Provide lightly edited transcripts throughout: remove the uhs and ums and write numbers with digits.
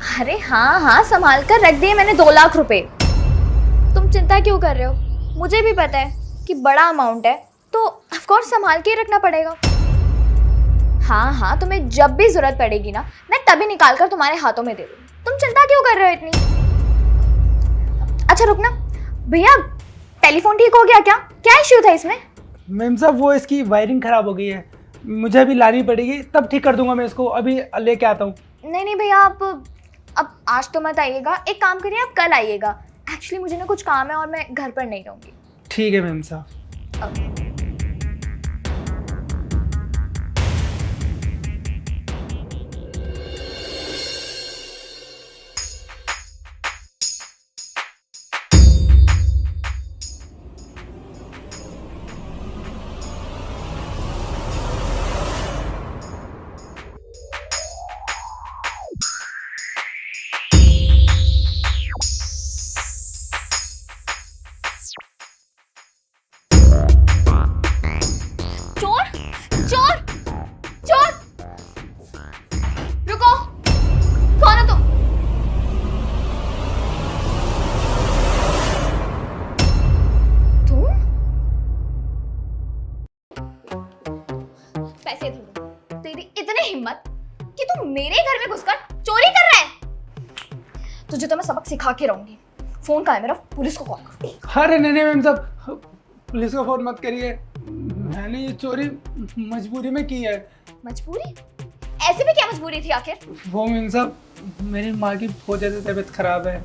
अरे हाँ हाँ, संभाल कर रख दिए मैंने 2 लाख रुपए। तुम चिंता क्यों कर रहे हो? मुझे भी पता है कि बड़ा अमाउंट है, तो ऑफ कोर्स संभाल के ही रखना पड़ेगा। हाँ हाँ, तुम्हें जब भी जरूरत पड़ेगी ना, मैं तभी निकाल कर तुम्हारे हाथों में दे दूँ। तुम चिंता क्यों कर रहे हो इतनी? अच्छा रुकना भैया, टेलीफोन ठीक हो गया क्या? क्या इश्यू था इसमें? मैम साहब वो इसकी वायरिंग खराब हो गई है, मुझे अभी लानी पड़ेगी, तब ठीक कर दूंगा मैं इसको, अभी लेके आता हूँ। नहीं नहीं भैया, आप अब आज तो मत आइएगा, एक काम करिए आप कल आइएगा। एक्चुअली मुझे ना कुछ काम है और मैं घर पर नहीं रहूँगी। ठीक है मैम साहब। चोर चोर चोर, रुको, कौन हो तुम? तुम पैसे दो। तेरी इतनी हिम्मत कि तू मेरे घर में घुसकर चोरी कर रहा है? तुझे तो मैं सबक सिखा के रहूंगी। फोन कहाँ है मेरा? पुलिस को कॉल करो। अरे नहीं नहीं मैम साहब, पुलिस को फोन मत करिए, मैंने ये चोरी मजबूरी में की है। मजबूरी? ऐसे भी क्या मजबूरी थी आखिर? वो मैम साहब, मेरी माँ की बहुत ज़्यादा तबीयत खराब है,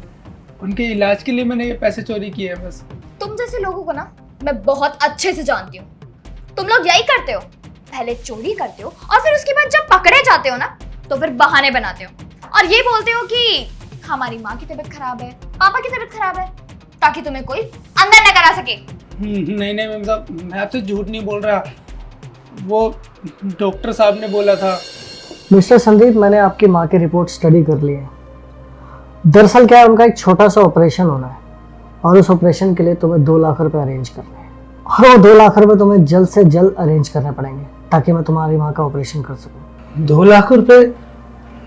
उनके इलाज के लिए मैंने ये पैसे चोरी किए हैं बस। तुम जैसे लोगों को ना मैं बहुत अच्छे से जानती हूँ। तुम लोग यही करते हो, पहले चोरी करते हो और फिर उसके बाद जब पकड़े जाते हो ना, तो फिर बहाने बनाते हो और ये बोलते हो कि हमारी माँ की तबीयत खराब है, पापा की तबीयत खराब है, ताकि तुम्हें कोई अंदर न करा सके। नहीं नहीं मैम साहब, मैं आपसे झूठ नहीं बोल रहा, वो डॉक्टर साहब ने बोला था। मिस्टर संदीप, मैंने आपकी माँ की रिपोर्ट स्टडी कर ली है। दरअसल क्या है, उनका एक छोटा सा ऑपरेशन होना है और उस ऑपरेशन के लिए तुम्हें 2 लाख रुपए अरेंज करने हैं और वो 2 लाख रुपए तुम्हें जल्द से जल्द अरेंज करने पड़ेंगे ताकि मैं तुम्हारी माँ का ऑपरेशन कर सकूँ। 2 लाख रुपए?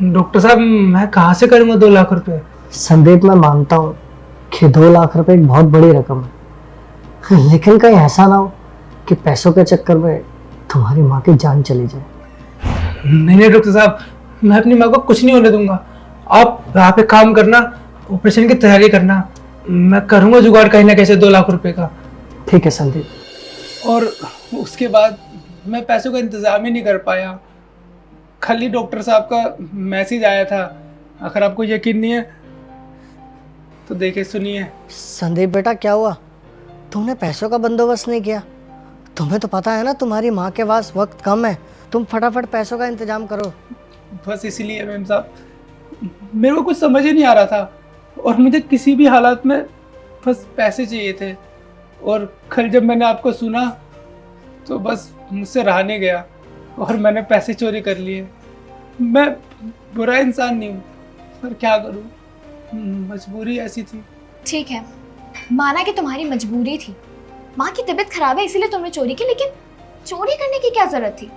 डॉक्टर साहब मैं कहाँ से करूँगा 2 लाख रुपए? संदीप, मैं मानता हूँ कि 2 लाख रुपए एक बहुत बड़ी रकम है, लेकिन कहीं ऐसा ना हो कि पैसों के चक्कर में तुम्हारी माँ की जान चली जाए। नहीं नहीं डॉक्टर साहब, मैं अपनी माँ को कुछ नहीं होने दूंगा। आप एक काम करना, ऑपरेशन की तैयारी करना, मैं करूँगा जुगाड़ कहीं ना कैसे 2 लाख रुपए का। ठीक है संदीप। और उसके बाद मैं पैसों का इंतज़ाम ही नहीं कर पाया, खाली डॉक्टर साहब का मैसेज आया था। अगर आपको यकीन नहीं है तो देखिए सुनिए। संदीप बेटा, क्या हुआ? तुमने पैसों का बंदोबस्त नहीं किया? तुम्हें तो पता है ना तुम्हारी माँ के पास वक्त कम है, तुम फटाफट पैसों का इंतजाम करो। बस इसलिए मैम साहब, मेरे को कुछ समझ ही नहीं आ रहा था और मुझे किसी भी हालात में बस पैसे चाहिए थे। और कल जब मैंने आपको सुना तो बस मुझसे रहा नहीं गया और मैंने पैसे चोरी कर लिए। मैं बुरा इंसान नहीं हूँ, पर क्या करूँ, मजबूरी ऐसी थी। ठीक है, माना कि तुम्हारी मजबूरी थी, माँ की तबीयत खराब है इसीलिए तुमने चोरी की, लेकिन चोरी करने की क्या जरूरत थी?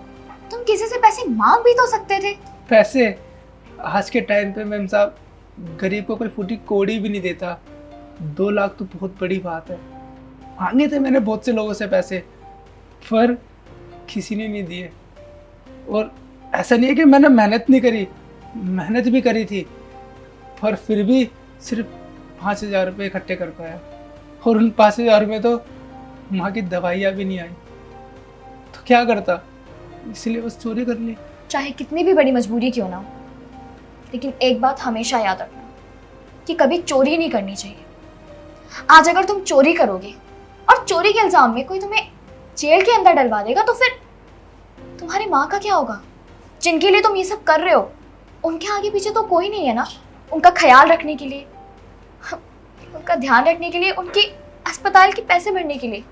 तुम किसी से पैसे मांग भी तो सकते थे। पैसे आज के टाइम पे मैम साहब, गरीब को कोई फूटी कौड़ी भी नहीं देता। 2 लाख तो बहुत बड़ी बात है। मांगे थे मैंने बहुत से लोगों से पैसे, पर किसी ने नहीं दिए। और ऐसा नहीं है कि मैंने मेहनत नहीं करी, मेहनत भी करी थी, पर फिर भी सिर्फ 5,000 रुपये इकट्ठे कर पाया और उन 5,000 में तो माँ की दवाइयाँ भी नहीं आई। तो क्या करता, इसलिए बस चोरी कर ली। चाहे कितनी भी बड़ी मजबूरी क्यों ना हो, लेकिन एक बात हमेशा याद रखना कि कभी चोरी नहीं करनी चाहिए। आज अगर तुम चोरी करोगे और चोरी के इल्जाम में कोई तुम्हें जेल के अंदर डलवा देगा, तो फिर तुम्हारी माँ का क्या होगा? जिनके लिए तुम ये सब कर रहे हो, उनके आगे पीछे तो कोई नहीं है ना उनका ख्याल रखने के लिए, उनका ध्यान रखने के लिए, उनकी अस्पताल के पैसे भरने के लिए।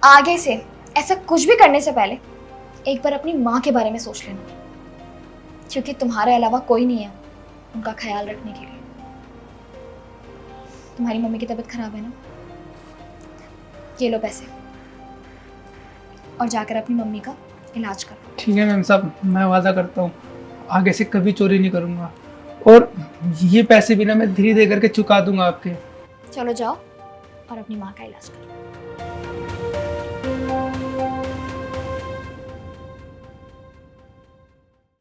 आगे से ऐसा कुछ भी करने से पहले एक बार अपनी माँ के बारे में सोच लेना, क्योंकि तुम्हारे अलावा कोई नहीं है उनका ख्याल रखने के लिए। तुम्हारी मम्मी की तबीयत खराब है ना, ये लो पैसे और जाकर अपनी मम्मी का इलाज करो। ठीक है मैम साहब, मैं वादा करता हूँ आगे से कभी चोरी नहीं करूँगा और ये पैसे भी ना मैं धीरे धीरे करके चुका दूंगा आपके। चलो जाओ और अपनी माँ का इलाज करो।